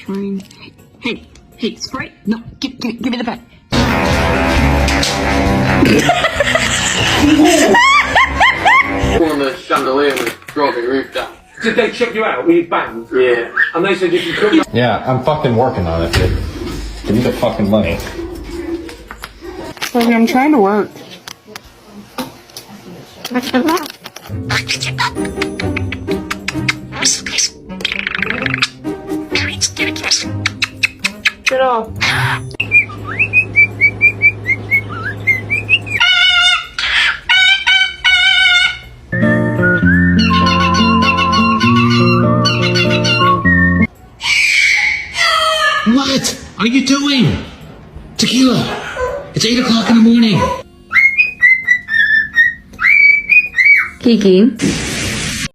trying. Hey, Sprite. No, give me the pen. On the chandelier was brought the roof down. Did they check you out? Were you banged? Yeah. And they said if you couldn't... Yeah, I'm fucking working on it, dude. Give me the fucking money. Baby, I'm trying to work. Get off. What are you doing? Tequila! It's 8 o'clock in the morning. Kiki.